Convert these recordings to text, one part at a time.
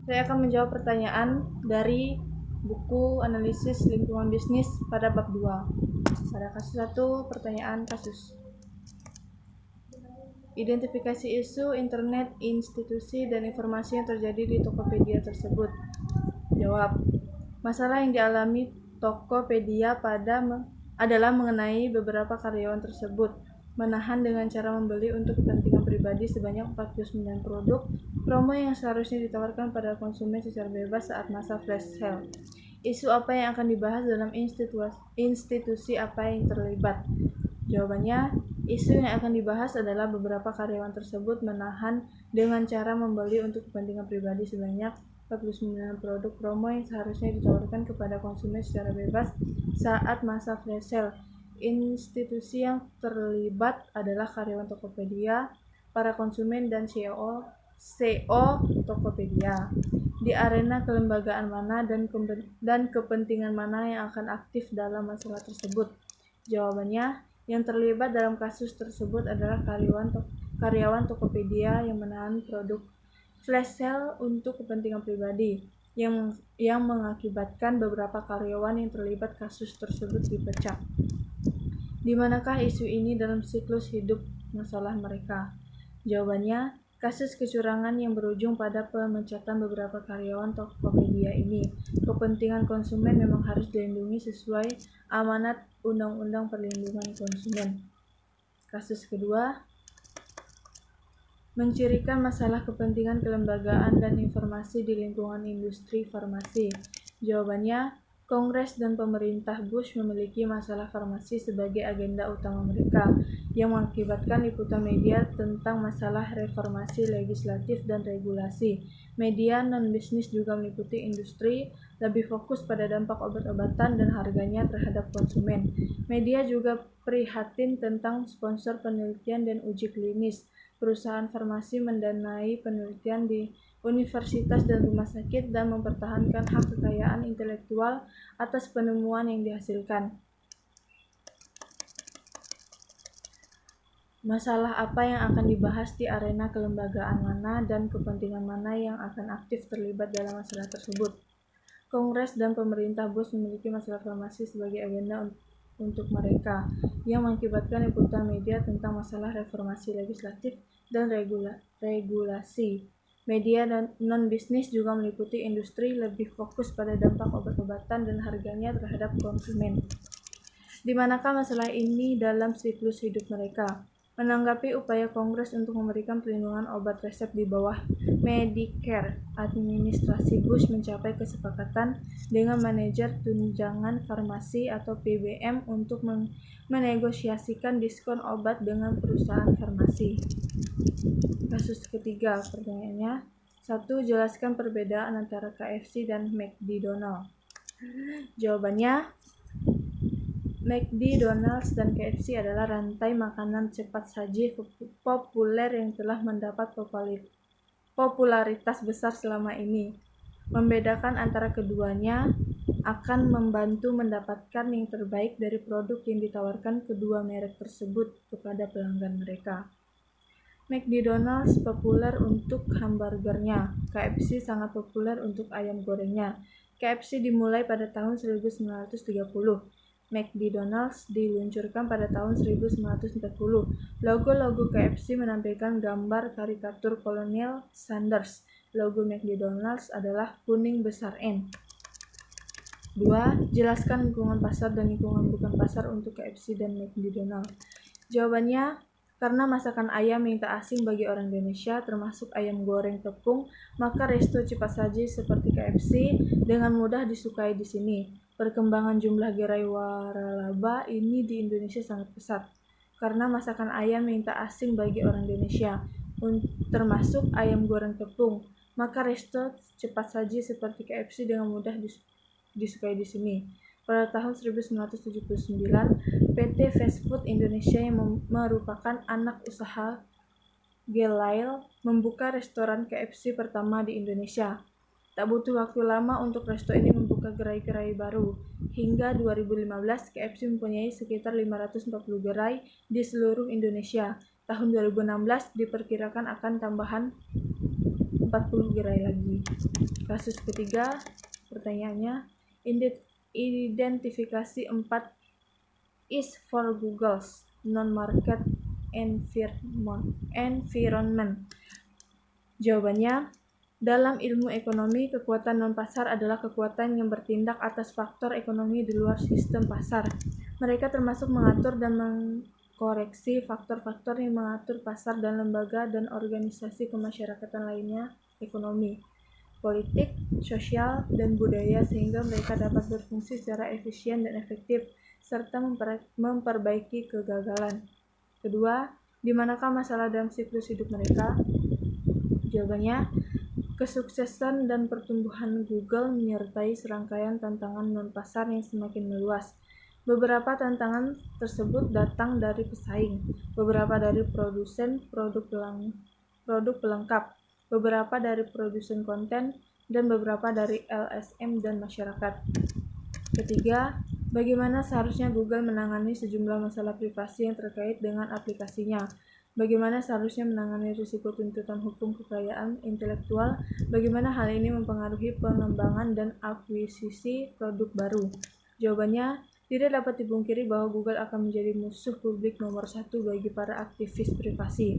Saya akan menjawab pertanyaan dari buku analisis lingkungan bisnis pada bab 2. Pada kasus 1, pertanyaan kasus. Identifikasi isu internet, institusi, dan informasi yang terjadi di Tokopedia tersebut. Jawab. Masalah yang dialami Tokopedia adalah mengenai beberapa karyawan tersebut menahan dengan cara membeli untuk kepentingan pribadi sebanyak 49 produk promo yang seharusnya ditawarkan pada konsumen secara bebas saat masa flash sale. Isu apa yang akan dibahas dalam institusi apa yang terlibat? Jawabannya, isu yang akan dibahas adalah beberapa karyawan tersebut menahan dengan cara membeli untuk kepentingan pribadi sebanyak 49 produk promo yang seharusnya ditawarkan kepada konsumen secara bebas saat masa flash sale. Institusi yang terlibat adalah karyawan Tokopedia, para konsumen, dan CEO Tokopedia. Di arena kelembagaan mana dan kepentingan mana yang akan aktif dalam masalah tersebut? Jawabannya, yang terlibat dalam kasus tersebut adalah karyawan Tokopedia yang menahan produk flash sale untuk kepentingan pribadi, yang mengakibatkan beberapa karyawan yang terlibat kasus tersebut dipecat. Di manakah isu ini dalam siklus hidup masalah mereka? Jawabannya, kasus kecurangan yang berujung pada pemecatan beberapa karyawan Tokopedia ini. Kepentingan konsumen memang harus dilindungi sesuai amanat Undang-Undang Perlindungan Konsumen. Kasus kedua, mencirikan masalah kepentingan kelembagaan dan informasi di lingkungan industri farmasi. Jawabannya, Kongres dan pemerintah Bush memiliki masalah farmasi sebagai agenda utama mereka, yang mengakibatkan liputan media tentang masalah reformasi legislatif dan regulasi. Media non-bisnis juga meliputi industri, lebih fokus pada dampak obat-obatan dan harganya terhadap konsumen. Media juga prihatin tentang sponsor penelitian dan uji klinis. Perusahaan farmasi mendanai penelitian di universitas dan rumah sakit dan mempertahankan hak kekayaan intelektual atas penemuan yang dihasilkan. Masalah apa yang akan dibahas di arena kelembagaan mana dan kepentingan mana yang akan aktif terlibat dalam masalah tersebut? Kongres dan pemerintah Bush memiliki masalah farmasi sebagai agenda untuk mereka, yang mengakibatkan liputan media tentang masalah reformasi legislatif dan regulasi. Media non-bisnis juga meliputi industri, lebih fokus pada dampak obat-obatan dan harganya terhadap konsumen. Di manakah masalah ini dalam siklus hidup mereka? Menanggapi upaya Kongres untuk memberikan perlindungan obat resep di bawah Medicare, administrasi Bush mencapai kesepakatan dengan manajer tunjangan farmasi atau PBM untuk menegosiasikan diskon obat dengan perusahaan farmasi. Kasus ketiga, pertanyaannya, 1. Jelaskan perbedaan antara KFC dan McDonald's. Jawabannya, McDonald's dan KFC adalah rantai makanan cepat saji populer yang telah mendapat popularitas besar selama ini. Membedakan antara keduanya akan membantu mendapatkan yang terbaik dari produk yang ditawarkan kedua merek tersebut kepada pelanggan mereka. McDonald's populer untuk hamburgernya, KFC sangat populer untuk ayam gorengnya. KFC dimulai pada tahun 1930. McDonald's diluncurkan pada tahun 1940. Logo KFC menampilkan gambar karikatur Kolonel Sanders. Logo McDonald's adalah kuning besar N. 2. Jelaskan lingkungan pasar dan lingkungan bukan pasar untuk KFC dan McDonald's. Jawabannya, karena masakan ayam yang tak asing bagi orang Indonesia, termasuk ayam goreng tepung, maka resto cepat saji seperti KFC dengan mudah disukai di sini. Perkembangan jumlah gerai waralaba ini di Indonesia sangat pesat, karena masakan ayam yang tak asing bagi orang Indonesia, termasuk ayam goreng tepung, maka resto cepat saji seperti KFC dengan mudah disukai di sini. Pada tahun 1979, PT Fast Food Indonesia yang merupakan anak usaha Gelail membuka restoran KFC pertama di Indonesia. Tak butuh waktu lama untuk resto ini membuka gerai-gerai baru. Hingga 2015, KFC mempunyai sekitar 540 gerai di seluruh Indonesia. Tahun 2016 diperkirakan akan tambahan 40 gerai lagi. Kasus ketiga, pertanyaannya, identifikasi 4 is for Google's non-market environment. Jawabannya, dalam ilmu ekonomi, kekuatan non-pasar adalah kekuatan yang bertindak atas faktor ekonomi di luar sistem pasar. Mereka termasuk mengatur dan mengkoreksi faktor-faktor yang mengatur pasar dan lembaga dan organisasi kemasyarakatan lainnya, ekonomi, politik, sosial, dan budaya, sehingga mereka dapat berfungsi secara efisien dan efektif, serta memperbaiki kegagalan. Kedua, di manakah masalah dalam siklus hidup mereka? Jawabannya, kesuksesan dan pertumbuhan Google menyertai serangkaian tantangan non-pasar yang semakin meluas. Beberapa tantangan tersebut datang dari pesaing, beberapa dari produsen produk pelengkap, beberapa dari produsen konten, dan beberapa dari LSM dan masyarakat. Ketiga, bagaimana seharusnya Google menangani sejumlah masalah privasi yang terkait dengan aplikasinya? Bagaimana seharusnya menangani risiko tuntutan hukum kekayaan intelektual? Bagaimana hal ini mempengaruhi pengembangan dan akuisisi produk baru? Jawabannya, tidak dapat dipungkiri bahwa Google akan menjadi musuh publik nomor 1 bagi para aktivis privasi.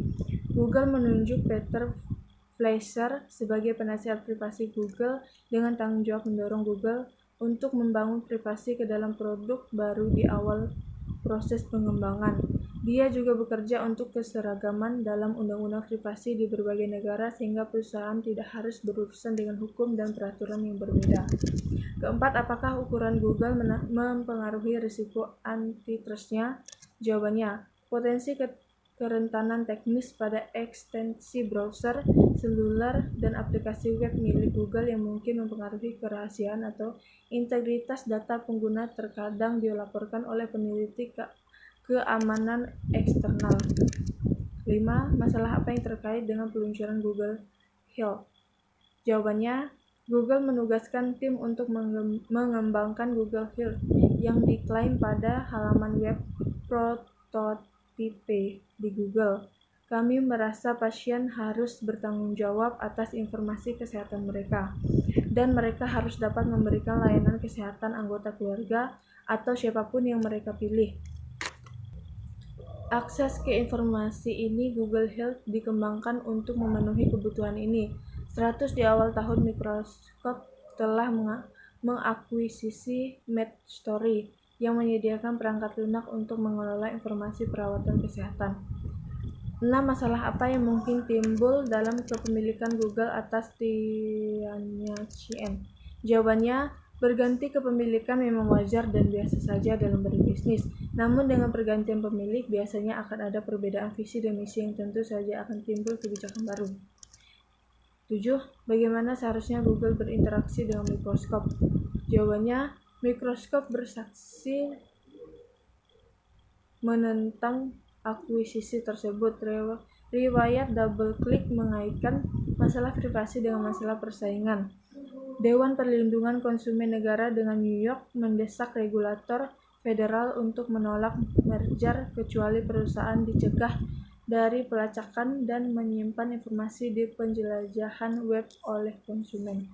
Google menunjuk Peter Fleischer sebagai penasihat privasi Google dengan tanggung jawab mendorong Google untuk membangun privasi ke dalam produk baru di awal proses pengembangan. Dia juga bekerja untuk keseragaman dalam undang-undang privasi di berbagai negara sehingga perusahaan tidak harus berurusan dengan hukum dan peraturan yang berbeda. Keempat, apakah ukuran Google mempengaruhi risiko antitrustnya? Jawabannya, potensi kerentanan teknis pada ekstensi browser, seluler, dan aplikasi web milik Google yang mungkin mempengaruhi kerahasiaan atau integritas data pengguna terkadang dilaporkan oleh peneliti keamanan eksternal. 5. Masalah apa yang terkait dengan peluncuran Google Health? Jawabannya, Google menugaskan tim untuk mengembangkan Google Health yang diklaim pada halaman web prototipe di Google. Kami merasa pasien harus bertanggung jawab atas informasi kesehatan mereka, dan mereka harus dapat memberikan layanan kesehatan anggota keluarga atau siapapun yang mereka pilih. Akses ke informasi ini Google Health dikembangkan untuk memenuhi kebutuhan ini. 100 di awal tahun Microsoft telah mengakuisisi MedStory yang menyediakan perangkat lunak untuk mengelola informasi perawatan kesehatan. 6. Masalah apa yang mungkin timbul dalam kepemilikan Google atas Tianyanqian? Jawabannya, berganti kepemilikan memang wajar dan biasa saja dalam berbisnis. Namun dengan pergantian pemilik, biasanya akan ada perbedaan visi dan misi yang tentu saja akan timbul kebijakan baru. 7. Bagaimana seharusnya Google berinteraksi dengan Microsoft? Jawabannya, Microsoft bersaksi menentang akuisisi tersebut. Riwayat DoubleClick mengaitkan masalah privasi dengan masalah persaingan. Dewan Perlindungan Konsumen Negara dengan New York mendesak regulator federal untuk menolak merger kecuali perusahaan dicegah dari pelacakan dan menyimpan informasi di penjelajahan web oleh konsumen.